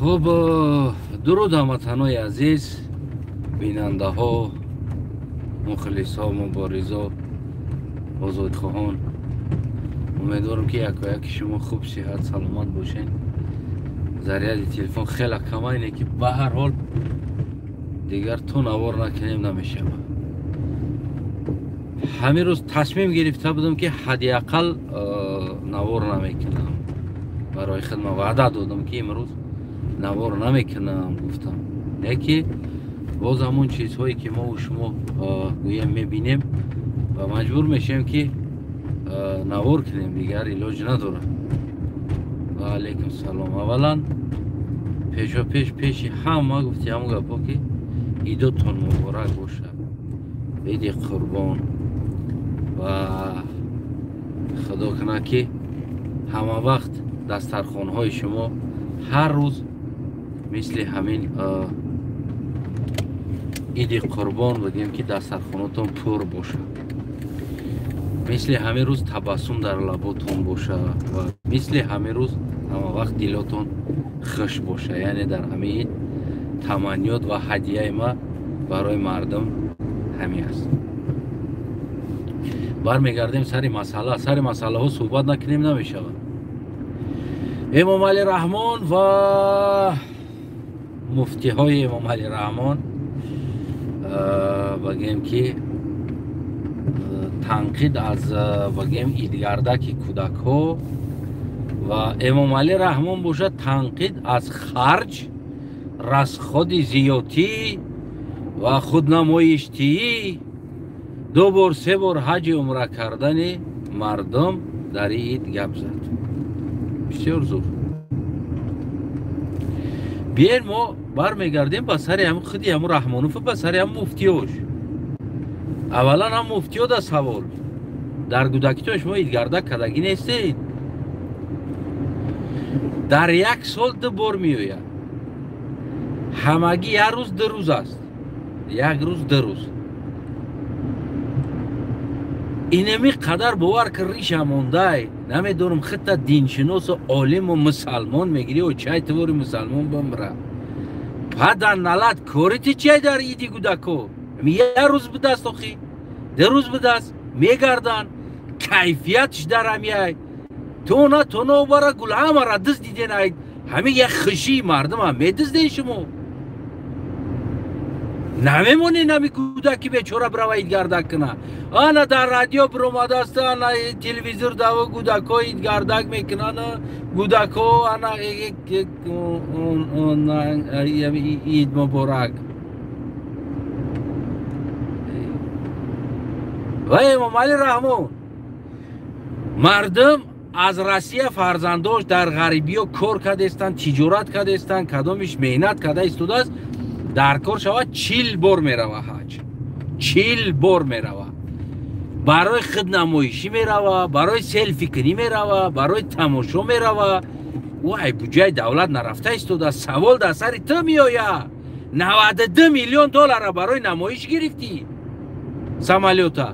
خب درود هموطنان عزیز، بیننده ها، مخلص ها، مبارزا، آزادخواهان. امیدوارم که یک شما خوب صحت سلامت باشین. ضریب تلفن خیلی کمه، اینه که به هر حال دیگر تو نوار نکنیم نمیشه. همین روز تصمیم گرفته بودم که حداقل نوار نمیکنم. برای خودم وعده دادم که امروز نوار نمیکنم. گفتم یکی باز همون چیزهایی که ما و شما گویم میبینیم و مجبور میشیم که نوار کنیم، دیگر علاج نداره. و علیکم سلام. اولا پیش همه گفتی همون گپا که عیدتون مبارک باشه، عید قربان، و خدا کنه که همه وقت دسترخوان های شما هر روز مثل همین عید قربان بگیم که دسترخوانتون پر باشه، مثل همین روز تبسم در لباتون باشه و مثل همین روز همه وقت دلاتون خوش باشه. یعنی در همین تمنیات و هدیه ما برای مردم همین است. برمیگردیم سر مسئله ها صحبت نکنیم نمیشه. امام علی رحمان و مفتی های امام علی رحمان بگیم که تنقید از بگیم ایدگردک کودک ها و امام علی رحمان باشه تنقید از خرج، رسخود زیاتی و خودنمایشتی، 2 بار 3 بار حج عمره کردن مردم در عید گپ زد. بسیار زور. بیاین ما برمیگردیم به سر هم خودی همون رحمانوف، به سر هم مفتیاش. اولا هم مفتیات از سوال در کودکیتون شما عیدگردک کدگی نیستید. در یک سال 2 بار میآید. همگی هر روز 2 روز است. یک روز 2 روز. اینمی قدر باور که ریش همونده نمیدونم خطه دینشناس و عالم و مسلمان میگیری و چای توری مسلمان بمره. پدر نلت کاریتی چای در ایدی کودکو یه روز به دست آخی 2 روز به دست میگردن، کیفیتش در همیه تو نه برا گل همه را دست دیدین. همه یک خشی مردم هم میدست دین شما نمیمونی نمی کودکی بیچاره برای عیدگردک کنه. آنا در رادیو بروماده است، آنا تلویزیون دو کودک ها عیدگردک میکنن، کودک ها آنا عید مبارک. و امام علی رحمان مردم از روسیه فرزنداش در غریبی و کار کرده استند، تجارت کرده استند، کدامش مهنت کرده استوده است، در کار شود 40 بار میروه حج، 40 بار میروه، برای خودنمایشی میروه، برای سلفی کنی میروه، برای تماشا میروه. وای بودجه دولت نرفته استوده. سوال در سر تو میآید 92 میلیون دلار برای نمایش گرفتی سمالیوتا،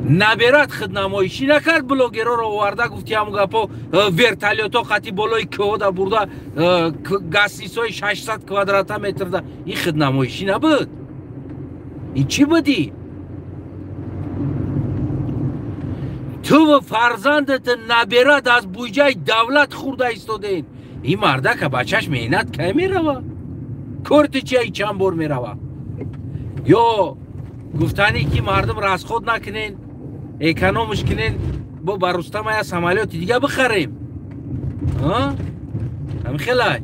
نبرد خودنمایشی نکرد، بلوگرها رو آورده گفتی همون گپا ورتالیوتا خطی بالای کوه برده گاسیسای 600 کوادرات متر ده. این خودنمایشی نبود. این چی بودی؟ تو و فرزندت نبرد از بودجه دولت خورده ایستادین. این مرده که بچهش مهنت که میروه، کارت چی چند بار میروه. یا گفتنی که مردم رسخود نکنین، اکنامش کنین، با برستم های سمالیات دیگه بخریم. همین خیلی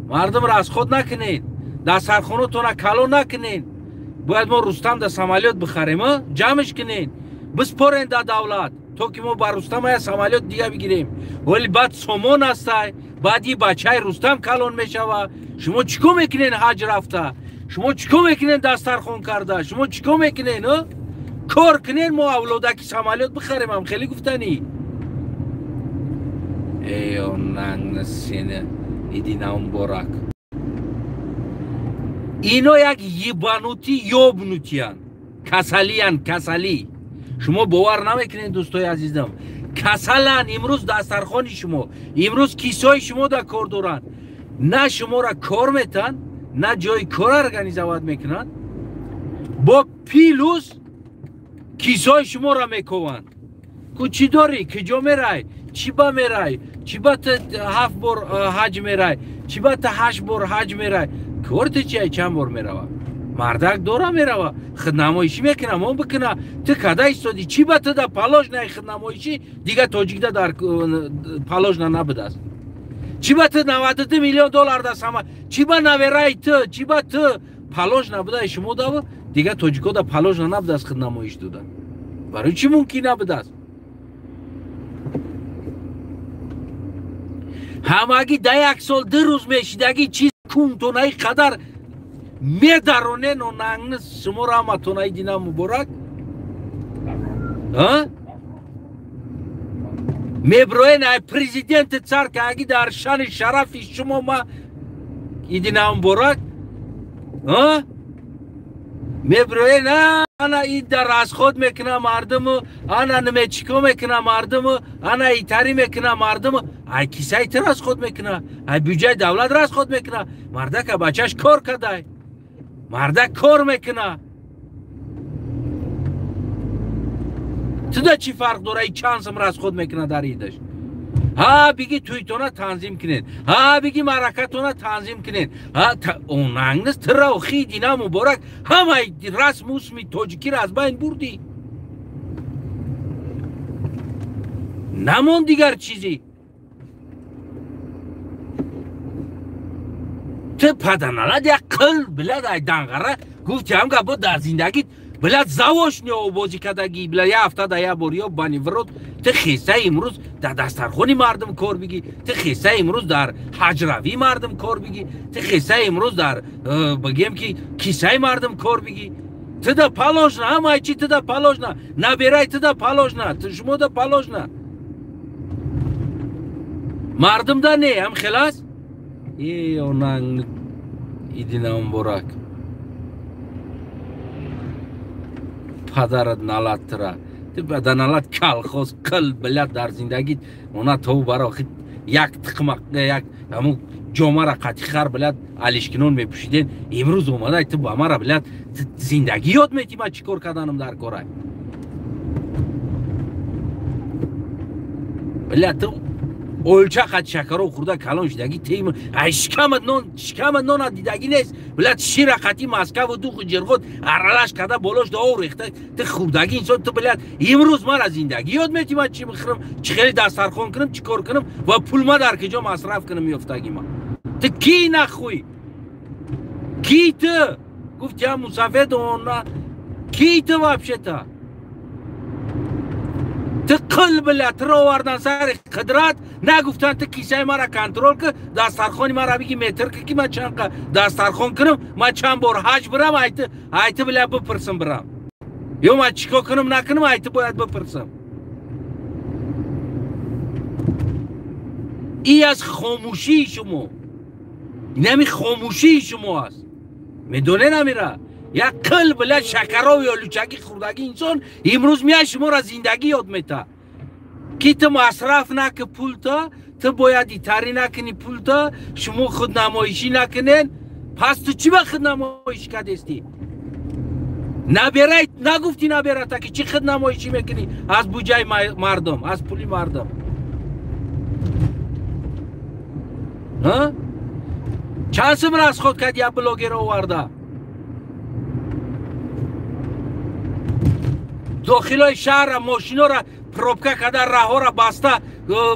مردم رسخود نکنین، در سرخونتون کلو نکنین. باید ما رستم در سمالیات بخریم، جمعش کنین، بسپارین در دولت تو که ما بر رستم های سمالیات دیگه بگیریم. ولی بعد سومون هسته، بعد یه بچه های رستم کلون میشوه. شما چیکو میکنین حج رفته؟ شما چیکو میکنین دسترخوان کرده؟ شما چیکو میکنین؟ کار کنین ما اولادکی سمالیات بخریم. هم خیلی گفتنی ایو ننگ نسینه ایدی نام بارک. اینا یک یبانوتی یوبنوتی هن، کسلی هن، کسلی. شما باور نمیکنین دوستای عزیزم، کسلن امروز دسترخوان شما امروز کیسای شما در کار دارن نه شما را کار میتن نه جای کار ارگانیزوات میکنن با پیلوس کیسای شما را میکوان کو چی داری کجا میرای چی با میرای چی با 7 بار حج میرای چی با 8 بار حج میرای کارت چی چند بار میروه مردک دورا میروه خدنمایشی میکنه ما بکنه تو کده ایستادی چی با تو در پالاژ نه خدنمایشی دیگه تاجیک در پالاژ نه نبوده است چی با تو 92 میلیون دلار دست همه چی با نویرای تو چی با تو پالاژ نبوده شما داو دیگه تاجیکا در پالاژ نه نبوده است خدنمایش دادن برای چی ممکن نبوده است همگی ده یک سال 2 روز میشیدگی چیز کنتونای قدر میدرونه نونانگ شما را ماتونای دینا مبارک میبروین ای پریزیدنت چار که اگی در شان شرفی شما ما دینا مبارک میبروین انا این در از خود میکنه مردم انا نمیچیکو میکنه مردم انا ایتاری میکنه مردم ای کیسه ایتر از خود میکنه ای بودجه دولت را از خود میکنه مرده که بچهش کار کده مرده کار میکنه تو دا چی فرق داره ای چند سم را از خود میکنه در ایدش ها بگی تویتونا تنظیم کنین ها بگی مرکتونا تنظیم کنین ها اونانگنس ترا و خی دینا مبارک همه رسم اسمی تاجیکی را از بین بردی نمون دیگر چیزی تو پدنالد یک قل بلد ای دنگره گفتی هم که بود در زندگیت بلد زواش نیا و بازی کدگی بلد یه هفته در یه باریا بانی ورود تو خیسته امروز در دسترخونی مردم کار بگی تو خیسته امروز در حجروی مردم کار بگی تو خیسته امروز در بگیم که کیسه مردم کار بگی تو در پالاژ نه همه چی تو در پالاژ نه نبیرای تو در پالاژ نه تو شما در پالاژ نه مردم در نه هم خلاص ای اونان ایدینا مبارک پدرت نالت تره تو بدنالت کلخوز قل بلد در زندگیت اونا تو برا خید یک تقمق یک همون جامعه را قطی خر بلد علیشکنون میپوشیدین امروز اومده تو با ما را بلد زندگی یاد میتی من چی کار کردنم در کاره بلد تو اولچه قد شکر و خورده کلان شدگی تیم شکمت نون دیدگی نیست بلد شیر قطی مسکه و دوخ جرغود ارلش کده بالاش داو ریخته تو خوردگی انسان تو بلد امروز من از زندگی یاد میتی من چی بخورم چی خیلی دسترخوان کنم چی کار کنم و پول ما در کجا مصرف کنم میافتگی من تو کی نخوی کی تو گفت یا مسافر دونا کی تو وابشه تا تو قلب لتر آوردن سر قدرت نگفتن تو کیسه ما را کنترل که دسترخوانی ما را بگی متر که من چند دسترخوان کنم من چند بار حج برم ایت بله بپرسم برم یا من چیکار کنم نکنم ایت باید بپرسم ای از خاموشی شما اینمی خاموشی شما است میدونه نمیره یک قلب بلد شکرها یا لوچگی خوردگی انسان امروز میاد شما را زندگی یاد میته که تو مصرف نکه پول تو باید ایتاری نکنی پول شما خود نمایشی نکنین پس تو چی با خود نمایشی کدستی نبیره نگفتی نبیره تا که چی خود نمایشی میکنی از بودجه مردم از پولی مردم چند سمر از خود کد یا بلاگر آورده داخل شهر ماشینا را پروبکه کده راه ها را بسته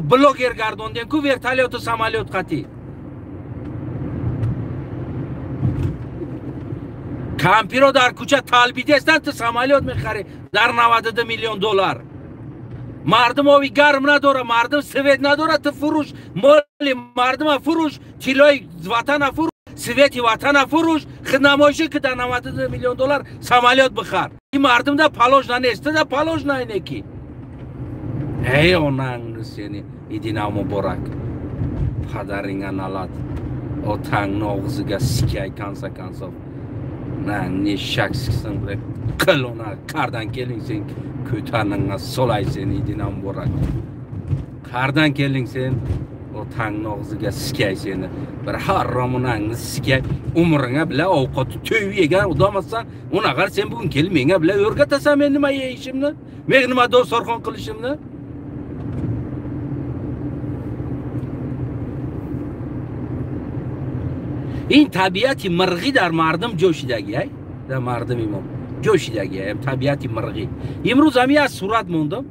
بلاگر گردوندین کو ورتالیات و سمالیات قطی کمپی را در کوچه تلبیده استن تو سمالیات میخری در 92 میلیون دلار مردم آوی گرم نداره مردم سوید نداره تو فروش مال مردم فروش تیلای وطن فروش سویتی وطن فروش خدمایشی که در 92 میلیون دلار سمالیات بخر این مردم در پالاژ نیست در پالاژ نه کی ای اونان سینی ایدینا مبارک پدرینگا نالات او تنگ ناغزگا سیکی کنسا ne şaksızsın bre. Kılona kardan gelin sen kötanına solay sen idinam borak. Kardan gelin sen o tangın ağzıga sikay seni. Bir harramına sikay umuruna bile ovqatı tövüyegan odamazsan ona qar sen bugün kelib menga bile o'rgatasan men nima yeyishimni, men nima dostorxon qilishimni. این طبیعتی مرغی در مردم جوشیدگی ای در مردم ایمون جوشیدگی ای طبیعتی مرغی امروز همی از صورت موندم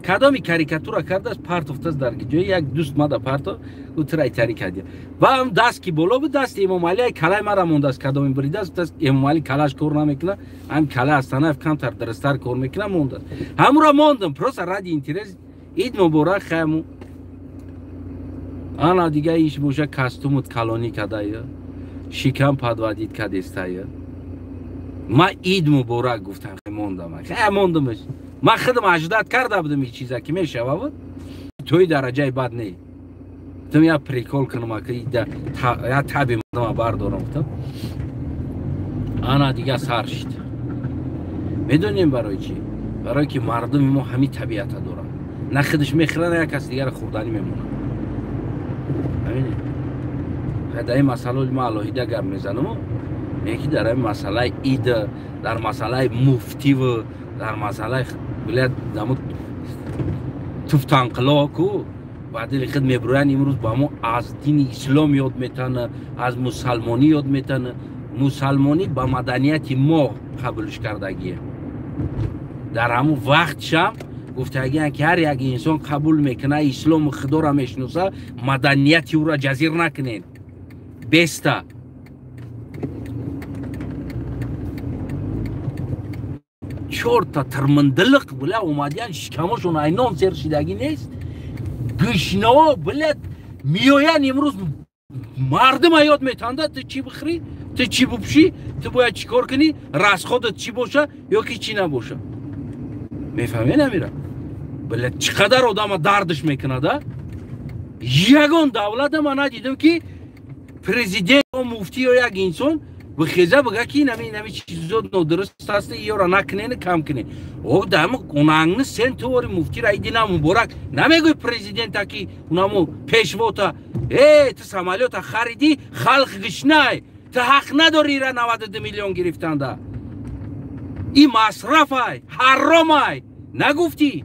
کدامی کاریکاتورا کرده از پارت افتاد در گیجه یک دوست ما در پارتو اوترای تاریک کردی و هم دست کی بالا بود دست امام علی کلای مرا مونده است کدامی بریده است دست امام علی کلاش کار نمیکنه هم کلا استانه کم تر درستر کار میکنه مونده همرا موندم پروس رادی اینترنت اید مبارک خیمو آنا دیگه ایش بوشه کاستومت کلانی کدایه شکم پدوادید کدیستایه ما اید مبارک گفتم موندم موندمش ما خودم اجداد کرده بودم این چیزا که میشه بود توی درجه بد نی تو یا پریکول کنم که یا تابی مردم بردارم گفتم آنا دیگه سر شد میدونیم برای چی برای که مردم ما همین طبیعت دارن نه خودش میخرن یا کس دیگر خوردنی میمونه همینه در این مسئله ما الهیده گرم میزنم یکی در این مسئله ایده در مسئله مفتی و در مسئله بلد دمو توفتانقلا کو بعدی خود میبرن امروز با ما از دین اسلام یاد میتونه از مسلمانی یاد میتونه مسلمانی با مدنیت ما قبولش کردگیه در همون وقت شم گفتگی که هر یک انسان قبول میکنه اسلام خدا را میشناسه مدنیتی او را جزیر نکنین بسته چورتا ترمندلق بله اومدیان شکمشون اینام سر شدگی نیست گشنوا بله میویان امروز مردم یاد میتنده تو چی بخری تو چی بپشی تو باید چی کار کنی راست خودت چی باشه یا که چی نباشه میفهمی نمیره بله چقدر آدم دردش میکنه ده یگان دولت من ندیدم که پرزیدنت و مفتی یا یک انسان بخیزه بگه که نمی چیزا نادرست هست یا را نکنه کم کنه او دم اونانگ سن تو وری مفتی را ایدی نام مبارک نمیگوی پرزیدنت که اونامو پیشوا تا تو سمالیات خریدی خلق گشنای تو حق نداری را 92 میلیون گرفتن ده این مصرف های حرام های نگفتی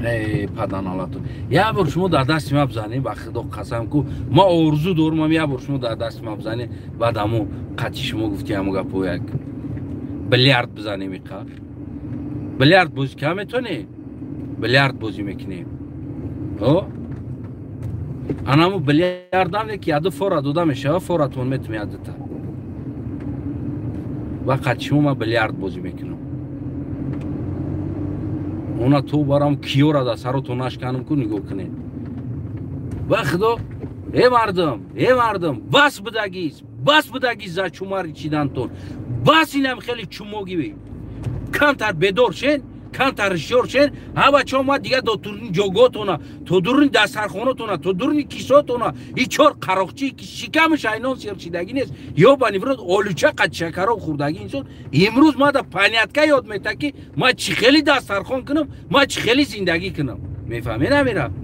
ای پدانالاتو یا بار شما در دست ما بزنیم با خدا قسم کو ما آرزو دارم یا بار شما در دست ما بزنیم بعد همو قطعی شما گفتی همو گپو یک بلیارد بزنیم ایقا بلیارد بازی که میتونی بلیارد بازی میکنیم همو بلیارد هم که یادو فورا دودا میشه فورا تون میتونی یادتا و قطعی شما ما بلیارد بازی میکنم اونا تو برام کیو را دا سرو تو نشکنم کو نگاه کنه و خدا ای مردم بس بدگیز za چوماری چیدن تون بس اینم خیلی چوموگی بی کم تر بدور شن کم تر شور شن هوا چوما دیگه دو تورین جوگوتونا تو دورین دسترخونتونا تو دورین کیسوتونا ای چور قراقچی که شکمش اینان سرچیدگی نیست یا بانیورد اولوچه قد شکرها خوردگی اینسون امروز ما دا پانیتکه یاد میتا که ما چی خیلی دسترخون کنم ما چی خیلی زندگی کنم میفهمی نمیرم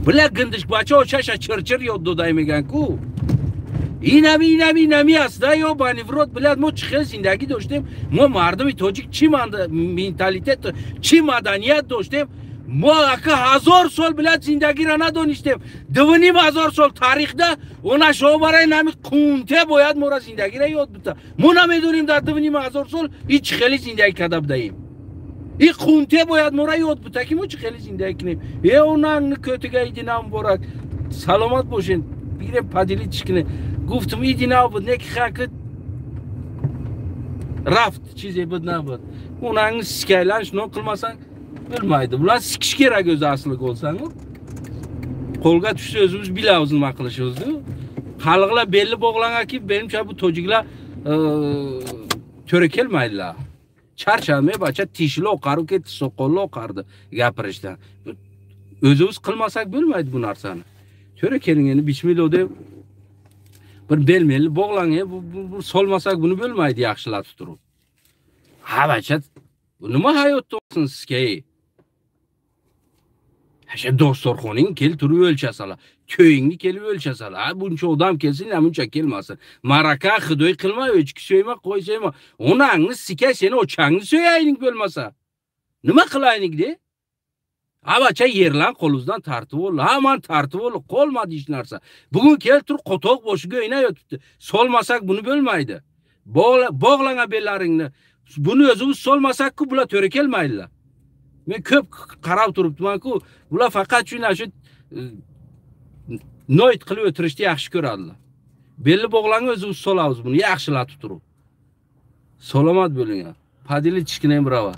بله گندش بچه ها چشا چرچر یاد دادای میگن کو اینمی است یا بانیورد بلد ما چی خیلی زندگی داشتیم ما مردم تاجیک چی منتالیته چی مدنیت داشتیم ما که 1000 سال بلد زندگی را ندانستیم 2500 سال تاریخ ده اونا شما برای نمی قونته باید ما را زندگی را یاد بده ما نمیدونیم در 2500 سال هیچ خیلی زندگی کرده بدهیم این قونته باید ما را یاد بده که ما چی خیلی زندگی کنیم اونا kötüge ایدینا مبارک سلامت باشین بیره پدیلی چکنه گفتم ایدینا بود نک خاکت رفت چیزی بود نبود اونان سکیلنش نو kılmasan bilmaydı. Ulan sikiş gerek özü asılık olsan mı? Kolga düştü özümüz bile uzunma kılışıyordu. Halıqla belli boğlana ki benim bu tocukla törekelmeydiler. Çarşamaya başa tişli okarı ki sokollu okardı gapirishdan. Özümüz kılmasak bilmaydı bu narsani. Törekelingeni biçmeli o dev bir belmeli bog'lang, bu solmasak buni bo'lmaydi yaxshilatib turib. Ha bacha, bu nima hayotda olsin sizga? Hasha dostorxoning kel turib o'lchasalar, to'yingni kelib o'lchasalar. Ha buncha odam kelsin, buncha kelmasin. Maraka xidoy qilma, o'chki so'yma, qo'ysayma. Onangni sika seni o'changni so'yayning bo'lmasa. Nima qilaylik de? Avacha yerlan qo'lingizdan tartib ol. Ha, men tartib ol, qolmadi hech narsa. Bugun kel tur qotoq boshiga o'ynab yotibdi. Solmasak buni bo'lmaydi. Bog'langa bellaringni. Buni o'zimiz solmasak-ku bular to'ra kelmaydilar. Men ko'p qarab turibman-ku, bular faqat shu noit qilib o'tirishni yaxshi ko'radilar. Belli bog'langa o'zimiz solamiz buni, yaxshilatib turib. Salomat bo'ling. Padili chiqinay bravo.